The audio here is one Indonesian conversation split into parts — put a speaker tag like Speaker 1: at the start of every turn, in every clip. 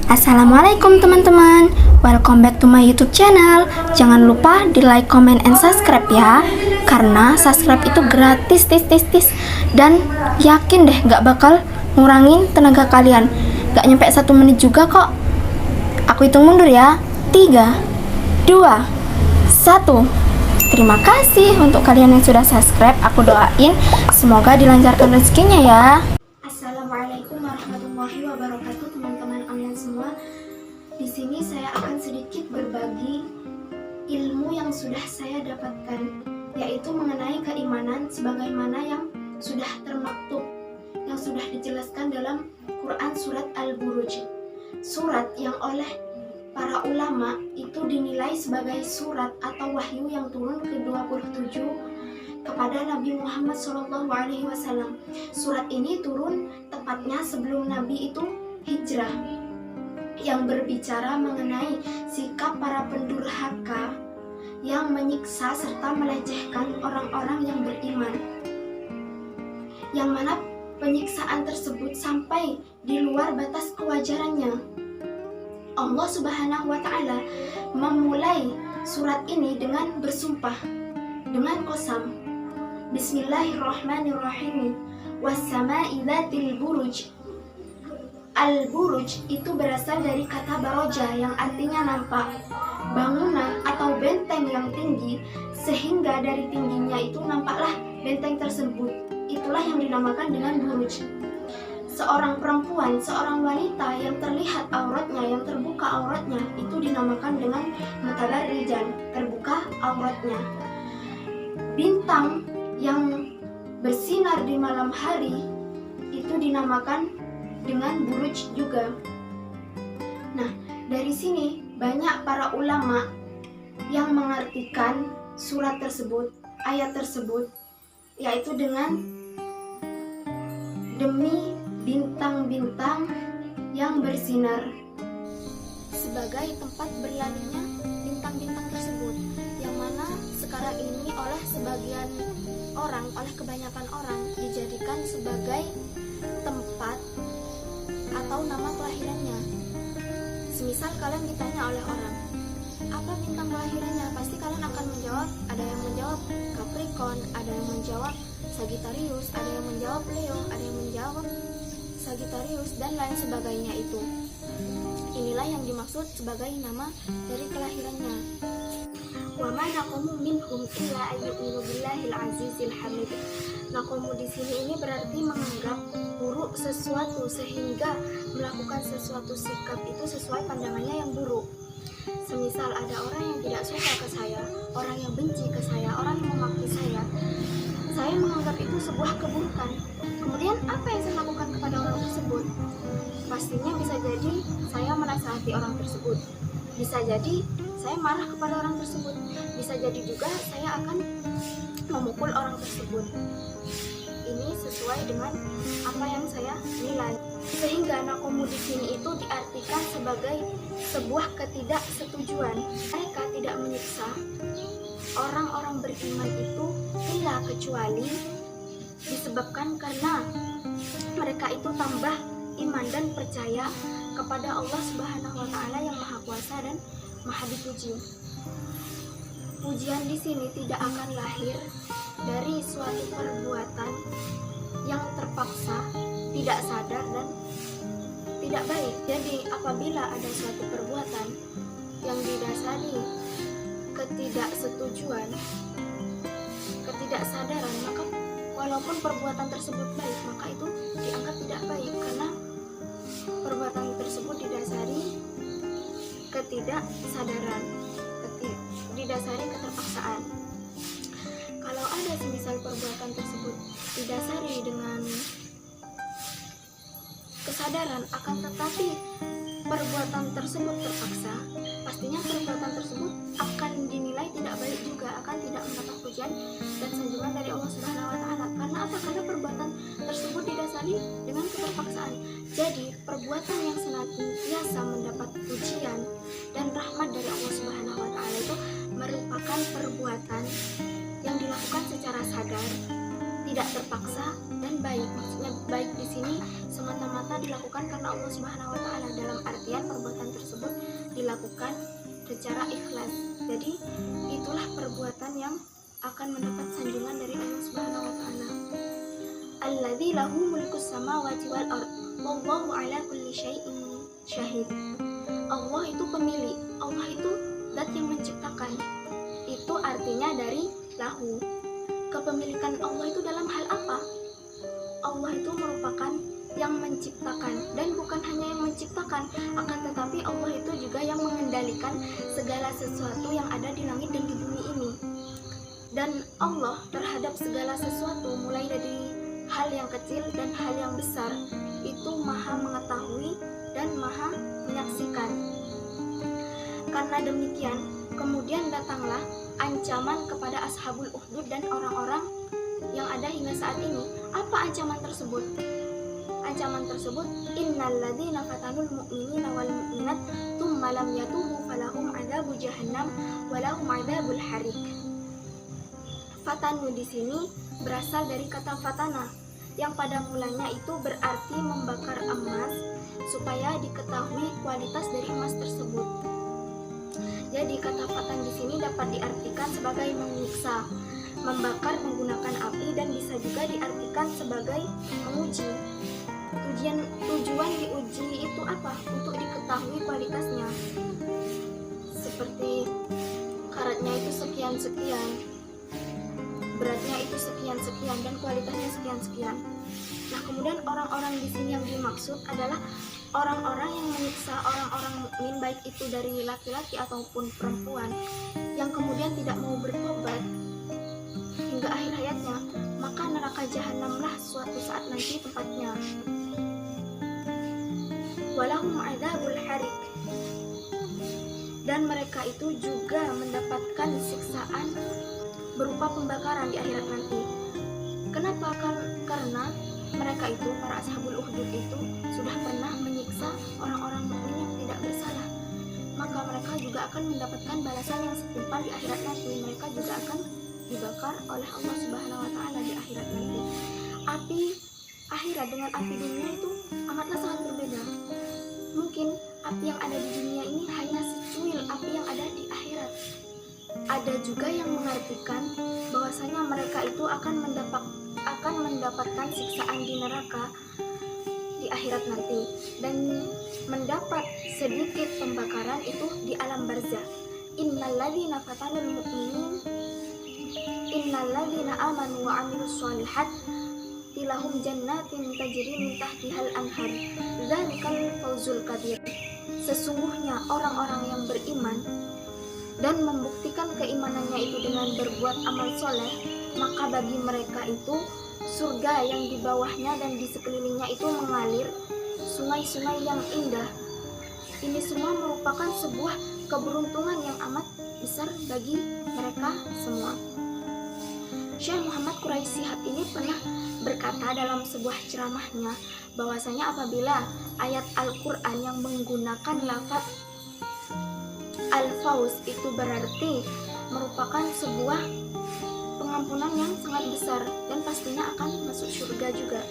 Speaker 1: Assalamualaikum teman-teman, welcome back to my YouTube channel. Jangan lupa di like, comment, and subscribe ya. Karena subscribe itu gratis, dan yakin deh gak bakal ngurangin tenaga kalian. Gak nyampe 1 menit juga kok. Aku hitung mundur ya. 3, 2, 1. Terima kasih untuk kalian yang sudah subscribe. Aku doain semoga dilancarkan rezekinya ya. Assalamualaikum warahmatullahi wabarakatuh teman-teman kalian semua. Di sini saya akan sedikit berbagi ilmu yang sudah saya dapatkan, yaitu mengenai keimanan sebagaimana yang sudah termaktub, yang sudah dijelaskan dalam Quran surat Al-Buruj. Surat yang oleh para ulama itu dinilai sebagai surat atau wahyu yang turun ke-27 kepada Nabi Muhammad SAW. Surat ini turun tepatnya sebelum Nabi itu hijrah, yang berbicara mengenai sikap para pendurhaka yang menyiksa serta melecehkan orang-orang yang beriman, yang mana penyiksaan tersebut sampai di luar batas kewajarannya. Allah Subhanahu wa Ta'ala memulai surat ini dengan bersumpah, dengan qasam. Bismillahirrahmanirrahim. Was-sama'i dzatil buruj. Al-buruj itu berasal dari kata baroja yang artinya nampak, bangunan atau benteng yang tinggi, sehingga dari tingginya itu nampaklah benteng tersebut. Itulah yang dinamakan dengan buruj. Seorang perempuan, seorang wanita yang terlihat auratnya, yang terbuka auratnya, itu dinamakan dengan mutabarrijan, terbuka auratnya. Bintang yang bersinar di malam hari itu dinamakan dengan buruj juga. Nah, dari sini banyak para ulama yang mengartikan surat tersebut, ayat tersebut, yaitu dengan demi bintang-bintang yang bersinar, sebagai tempat berlalunya bintang-bintang tersebut, yang mana sekarang ini oleh sebagian orang, oleh kebanyakan orang dijadikan sebagai tempat atau nama kelahirannya. Semisal kalian ditanya oleh orang, apa bintang kelahirannya? Pasti kalian akan menjawab, ada yang menjawab Capricorn, ada yang menjawab Sagittarius, ada yang menjawab Leo, ada yang menjawab Sagittarius, dan lain sebagainya itu. Inilah yang dimaksud sebagai nama dari kelahirannya. Wa ma naqamu minhum illa ayyu'minu billahil azizil hamid. Naqamu di sini ini berarti menganggap buruk sesuatu sehingga melakukan sesuatu sikap itu sesuai pandangannya yang buruk. Semisal ada orang yang tidak suka ke saya, orang yang benci ke saya, orang yang memaki saya menganggap itu sebuah keburukan. Kemudian apa yang saya lakukan kepada orang tersebut? Pastinya bisa jadi saya menasihati orang tersebut, bisa jadi saya marah kepada orang tersebut, bisa jadi juga saya akan memukul orang tersebut. Ini sesuai dengan apa yang saya nilai. Sehingga naqamu di sini itu diartikan sebagai sebuah ketidaksetujuan. Mereka tidak menyiksa orang-orang beriman itu illa kecuali disebabkan karena mereka itu tambah iman dan percaya kepada Allah Subhanahu wa Ta'ala yang Maha Kuasa dan Maha Dipuji. Pujian di sini tidak akan lahir dari suatu perbuatan yang terpaksa, tidak sadar dan tidak baik. Jadi apabila ada suatu perbuatan yang didasari ketidaksetujuan, ketidaksadaran, maka walaupun perbuatan tersebut baik, maka itu dianggap tidak baik karena perbuatan tersebut didasari ketidaksadaran, didasari keterpaksaan. Kalau ada semisal perbuatan tersebut didasari dengan kesadaran, akan tetapi perbuatan tersebut terpaksa, pastinya perbuatan tersebut akan dinilai tidak baik juga, akan tidak mendapat pujian dan sanjungan dari Allah Subhanahu wa Ta'ala. Karena apa? Karena perbuatan tersebut didasari dengan keterpaksaan. Jadi perbuatan yang senantiasa mendapat pujian dan rahmat dari Allah Subhanahu wa Ta'ala itu merupakan perbuatan yang dilakukan secara sadar, tidak terpaksa dan baik. Maksudnya baik di sini semata-mata dilakukan karena Allah Subhanahu wa Ta'ala, dalam artian perbuatan perbuatan yang akan mendapat sanjungan dari Allah Subhanahu wa taala. Alladzi lahu mulkus samawati wal ard wallahu ala kulli syai'in syahid. Allah itu pemilik, Allah itu zat yang menciptakan. Itu artinya dari lahu. Kepemilikan Allah itu dalam hal apa? Allah itu merupakan yang menciptakan, dan bukan hanya yang menciptakan, akan tetapi Allah itu juga yang mengendalikan segala sesuatu yang ada di langit dan di bumi ini. Dan Allah terhadap segala sesuatu, mulai dari hal yang kecil dan hal yang besar, itu maha mengetahui dan maha menyaksikan. Karena demikian, kemudian datanglah ancaman kepada ashabul ukhdud dan orang-orang yang ada hingga saat ini. Apa ancaman tersebut? Ancaman tersebut, innal ladzina fatanul mu'minina wal mu'minat tsumma lam yatubu falahum adzabu jahannam walahum adzabul harik. Fatanu di sini berasal dari kata fatana, yang pada mulanya itu berarti membakar emas supaya diketahui kualitas dari emas tersebut. Jadi kata fatan di sini dapat diartikan sebagai menyiksa, membakar menggunakan api, dan bisa juga diartikan sebagai menguji. Tujuan diuji itu apa? Untuk diketahui kualitasnya. Seperti karatnya itu sekian-sekian, beratnya itu sekian-sekian, dan kualitasnya sekian-sekian. Nah, kemudian orang-orang di sini yang dimaksud adalah orang-orang yang menyiksa orang-orang mukmin, baik itu dari laki-laki ataupun perempuan, yang kemudian tidak mau bertobat hingga akhir hayatnya, maka neraka jahanamlah suatu saat nanti tempatnya. Walahum adzabul harik, dan mereka itu juga mendapatkan siksaan berupa pembakaran di akhirat nanti. Kenapa? Karena mereka itu, para ashabul ukhdud itu, sudah pernah menyiksa orang-orang mukmin yang tidak bersalah. Maka mereka juga akan mendapatkan balasan yang setimpal di akhirat nanti. Mereka juga akan dibakar oleh Allah Subhanahu wa taala di akhirat nanti. Api akhirat dengan api dunia itu amatlah sangat berbeda. Mungkin api yang ada di dunia ini hanya secuil api yang ada di akhirat. Ada juga yang mengartikan bahwasanya mereka itu akan mendapatkan siksaan di neraka di akhirat nanti, dan mendapat sedikit pembakaran itu di alam barzah. Innalladzina fatanul mu'minin innalladzina amanu wa 'amilus shalihat lahum jannatin tajri min tahtihal anhar dzalikal fawzul kabir. Sesungguhnya orang-orang yang beriman dan membuktikan keimanannya itu dengan berbuat amal soleh, maka bagi mereka itu surga yang di bawahnya dan di sekelilingnya itu mengalir sungai-sungai yang indah. Ini semua merupakan sebuah keberuntungan yang amat besar bagi mereka semua. Syekh Muhammad Quraisy Shihab ini pernah berkata dalam sebuah ceramahnya bahwasanya apabila ayat Al-Quran yang menggunakan lafaz Al-Fawz itu berarti merupakan sebuah pengampunan yang sangat besar dan pastinya akan masuk surga juga.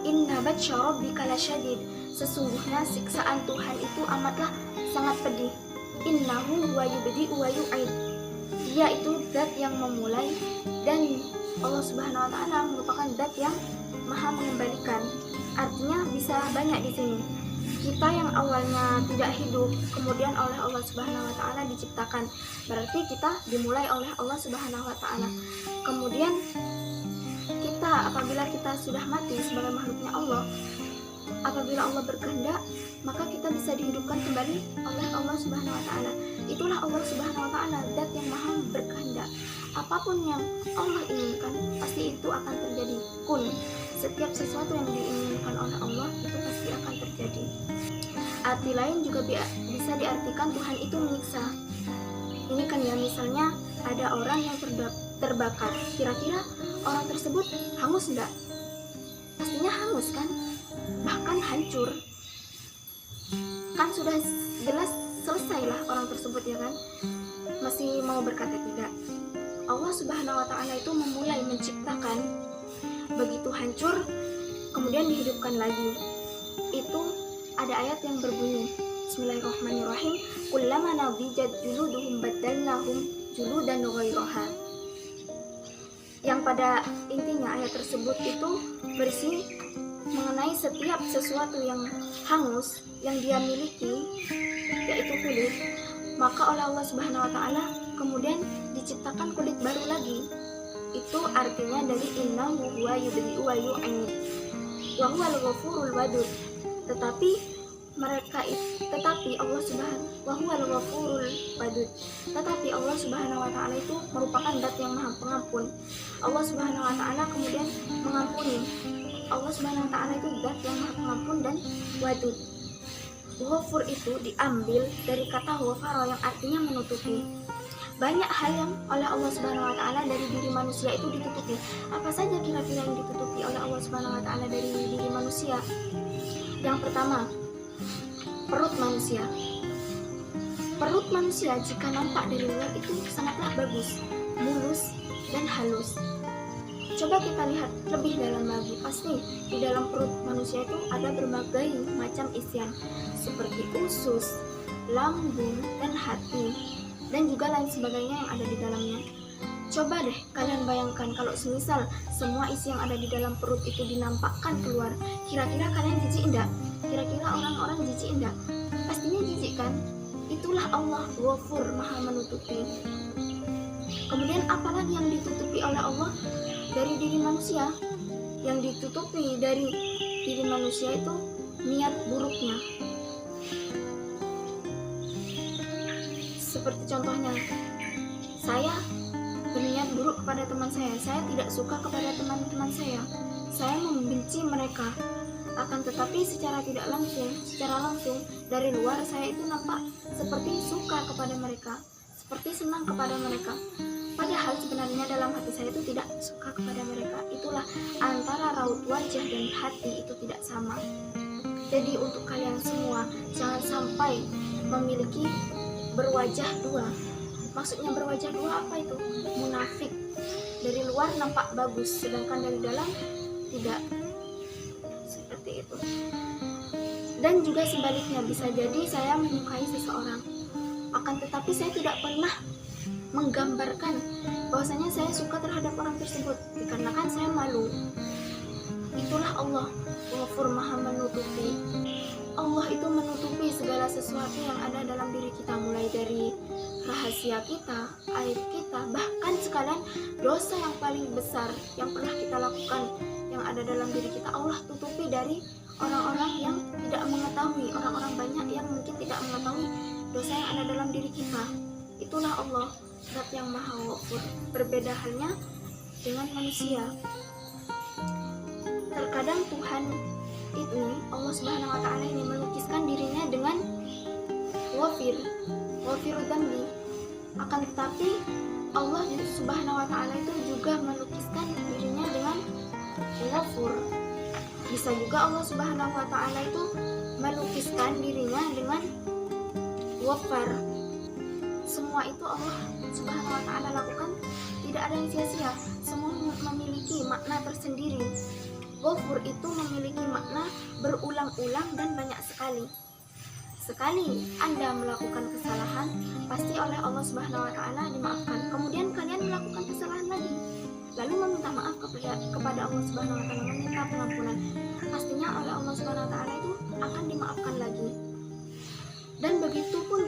Speaker 1: Inna batsya rabbika lasyadid, sesungguhnya siksaan Tuhan itu amatlah sangat pedih. Innahu huwa yubdi'u wa yu'id, dia itu zat yang memulai, dan Allah Subhanahu wa taala merupakan zat yang maha mengembalikan. Artinya bisa banyak di sini. Kita yang awalnya tidak hidup, kemudian oleh Allah Subhanahu wa taala diciptakan. Berarti kita dimulai oleh Allah Subhanahu wa taala. Kemudian kita, apabila kita sudah mati sebagai makhluknya Allah, apabila Allah berkehendak, maka kita bisa dihidupkan kembali oleh Allah Subhanahu wa taala. Itulah Allah Subhanahu wa taala, zat yang maha berkehendak. Apapun yang Allah inginkan, pasti itu akan terjadi. Kun, setiap sesuatu yang diinginkan oleh Allah itu pasti akan terjadi. Arti lain juga bisa diartikan Tuhan itu menyiksa. Ini kan ya, misalnya ada orang yang terbakar, kira-kira orang tersebut hangus enggak? Pastinya hangus kan? Bahkan hancur. Kan sudah jelas selesailah orang tersebut, ya kan? Masih mau berkata tidak. Allah Subhanahu wa taala itu memulai menciptakan, begitu hancur kemudian dihidupkan lagi. Itu ada ayat yang berbunyi Bismillahirrahmanirrahim. Kullama nadijat juluduhum baddalnahum juludan ghairaha. Yang pada intinya ayat tersebut itu berisi mengenai setiap sesuatu yang hangus yang dia miliki, yaitu kulit, maka oleh Allah Subhanahu wa taala kemudian diciptakan kulit baru lagi. Itu artinya dari innahu huwa yubdi'u wa yu'id wa huwal ghafurul wadud. Tetapi Allah Subhanahu wa taala itu merupakan zat yang Maha Pengampun. Allah Subhanahu wa taala kemudian mengampuni. Allah Subhanahu wa taala itu zat yang Maha Pengampun dan wadud. Ghafur itu diambil dari kata ghafara yang artinya menutupi. Banyak hal yang oleh Allah Subhanahu wa taala dari diri manusia itu ditutupi. Apa saja kira-kira yang ditutupi oleh Allah Subhanahu wa taala dari diri manusia? Yang pertama, perut manusia. Perut manusia jika nampak dari luar itu sangatlah bagus, mulus dan halus. Coba kita lihat lebih dalam lagi. Pasti di dalam perut manusia itu ada berbagai macam isian, seperti usus, lambung, dan hati, dan juga lain sebagainya yang ada di dalamnya. Coba deh kalian bayangkan kalau semisal semua isi yang ada di dalam perut itu dinampakkan keluar. Kira-kira kalian jijik enggak? Kira-kira orang-orang jijik enggak? Pastinya jijik kan? Itulah Allah Ghafur, Maha menutupi. Kemudian apalagi yang ditutupi oleh Allah dari diri manusia? Yang ditutupi dari diri manusia itu niat buruknya. Seperti contohnya, saya berniat buruk kepada teman saya tidak suka kepada teman-teman saya membenci mereka. Akan tetapi secara langsung dari luar saya itu nampak seperti suka kepada mereka, seperti senang kepada mereka. Padahal sebenarnya dalam hati saya itu tidak suka kepada mereka. Itulah antara raut wajah dan hati itu tidak sama. Jadi untuk kalian semua jangan sampai memiliki berwajah dua. Maksudnya berwajah dua apa itu? Munafik. Dari luar nampak bagus, sedangkan dari dalam tidak. Seperti itu. Dan juga sebaliknya, bisa jadi saya menyukai seseorang, akan tetapi saya tidak pernah menggambarkan bahwasanya saya suka terhadap orang tersebut, dikarenakan saya malu. Itulah Allah Ghafur, Maha menutupi. Allah itu menutupi segala sesuatu yang ada dalam diri kita, mulai dari rahasia kita, aib kita, bahkan sekalian dosa yang paling besar yang pernah kita lakukan yang ada dalam diri kita, Allah tutupi dari orang-orang yang tidak mengetahui, orang-orang banyak yang mungkin tidak mengetahui dosa yang ada dalam diri kita. Itulah Allah, zat yang Maha Ghafur. Berbeda halnya dengan manusia. Terkadang Tuhan ini, Allah Subhanahu wa taala ini melukiskan dirinya dengan Ghafirud Dzambi. Akan tetapi Allah Subhanahu wa taala itu juga melukiskan dirinya dengan Ghafur. Bisa juga Allah Subhanahu wa taala itu melukiskan dirinya dengan Ghaffar. Semua itu Allah Subhanahu wa taala lakukan, tidak ada yang sia-sia. Semua memiliki makna tersendiri. Ghafur itu memiliki makna berulang-ulang dan banyak sekali. Sekali Anda melakukan kesalahan, pasti oleh Allah Subhanahu wa taala dimaafkan. Kemudian kalian melakukan kesalahan lagi, lalu meminta maaf kepada Allah Subhanahu wa taala, meminta pengampunan. Pastinya oleh Allah Subhanahu wa taala itu akan dimaafkan lagi. Dan begitu pun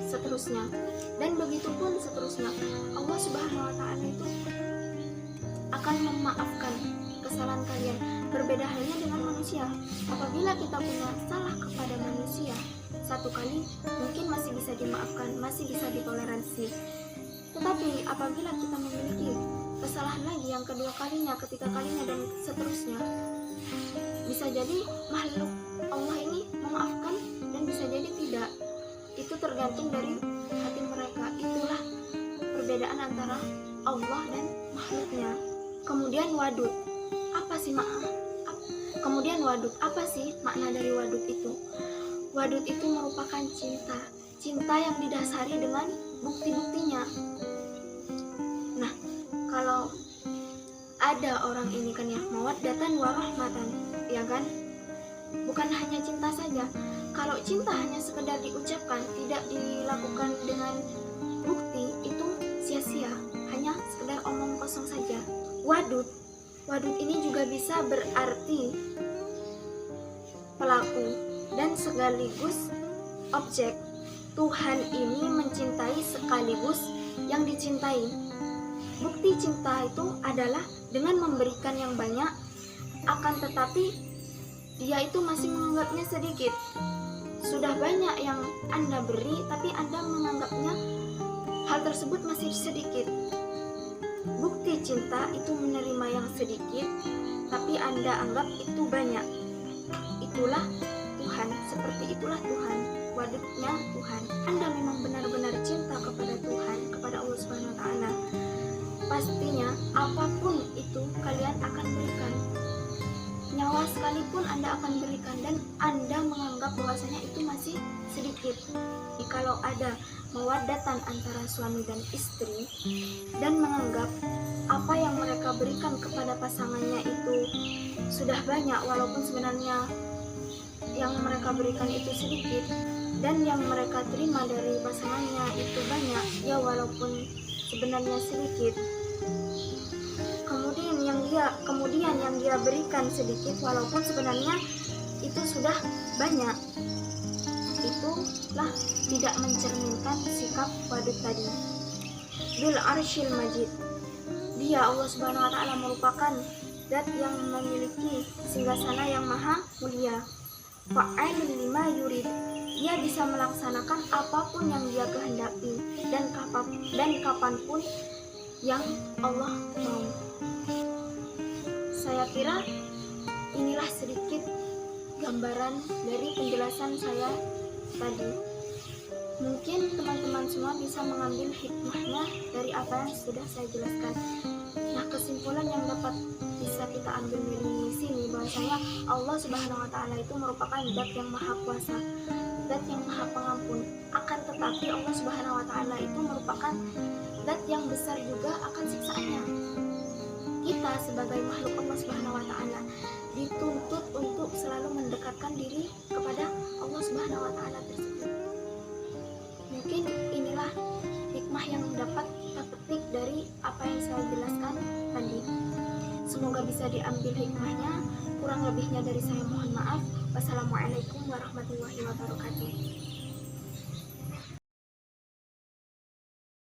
Speaker 1: seterusnya. Allah Subhanahu wa taala itu akan memaafkan kesalahan kalian. Berbeda halnya dengan manusia. Apabila kita punya salah kepada manusia satu kali, mungkin masih bisa dimaafkan, masih bisa ditoleransi. Tetapi apabila kita memiliki kesalahan lagi yang kedua kalinya, ketiga kalinya, dan seterusnya, bisa jadi makhluk Allah ini memaafkan dan bisa jadi tidak. Itu tergantung dari hati mereka. Itulah perbedaan antara Allah dan makhluknya. Kemudian wadud, apa sih makna dari wadud itu? Wadud itu merupakan cinta yang didasari dengan bukti-buktinya. Nah, kalau ada orang ini kan ya, mawaddatan warahmatan, ya kan? Bukan hanya cinta saja. Kalau cinta hanya sekedar diucapkan, tidak dilakukan dengan bukti, itu sia-sia, hanya sekedar omong kosong saja. Wadud ini juga bisa berarti pelaku dan sekaligus objek. Tuhan ini mencintai sekaligus yang dicintai. Bukti cinta itu adalah dengan memberikan yang banyak, akan tetapi dia itu masih menganggapnya sedikit. Sudah banyak yang Anda beri, tapi Anda menganggapnya hal tersebut masih sedikit. Bukti cinta itu menerima yang sedikit, tapi Anda anggap itu banyak. Itulah Tuhan, seperti itulah Tuhan, wadudnya Tuhan. Anda memang benar-benar cinta kepada Tuhan, kepada Allah Subhanahu wa Ta'ala, pastinya apapun itu kalian akan berikan. Nyawa sekalipun Anda akan berikan, dan Anda menganggap bahwasanya itu masih sedikit. Kalau ada mawaddatan antara suami dan istri, dan menganggap apa yang mereka berikan kepada pasangannya itu sudah banyak, walaupun sebenarnya yang mereka berikan itu sedikit, dan yang mereka terima dari pasangannya itu banyak, ya walaupun sebenarnya sedikit. Kemudian yang dia berikan sedikit, walaupun sebenarnya itu sudah banyak, itulah tidak mencerminkan sikap wadud tadi. Bil arsyil majid, dia Allah Subhanahu wa Ta'ala merupakan zat yang memiliki singgasana yang maha mulia. Fa'alul lima yurid, dia bisa melaksanakan apapun yang dia kehendaki, dan kapanpun yang Allah mau. Saya kira inilah sedikit gambaran dari penjelasan saya tadi. Mungkin teman-teman semua bisa mengambil hikmahnya dari apa yang sudah saya jelaskan. Nah, kesimpulan yang dapat bisa kita ambil dari sini bahwasanya Allah Subhanahu wa Ta'ala itu merupakan zat yang maha kuasa, zat yang maha pengampun. Akan tetapi Allah Subhanahu wa Ta'ala itu merupakan zat yang besar juga akan siksaannya. Kita sebagai makhluk Allah Subhanahu wa Ta'ala dituntut untuk selalu mendekatkan diri kepada Allah Subhanahu wa Ta'ala tersebut. Mungkin inilah hikmah yang dapat kita petik dari apa yang saya jelaskan tadi. Semoga bisa diambil hikmahnya. Kurang lebihnya dari saya mohon maaf. Wassalamualaikum warahmatullahi wabarakatuh.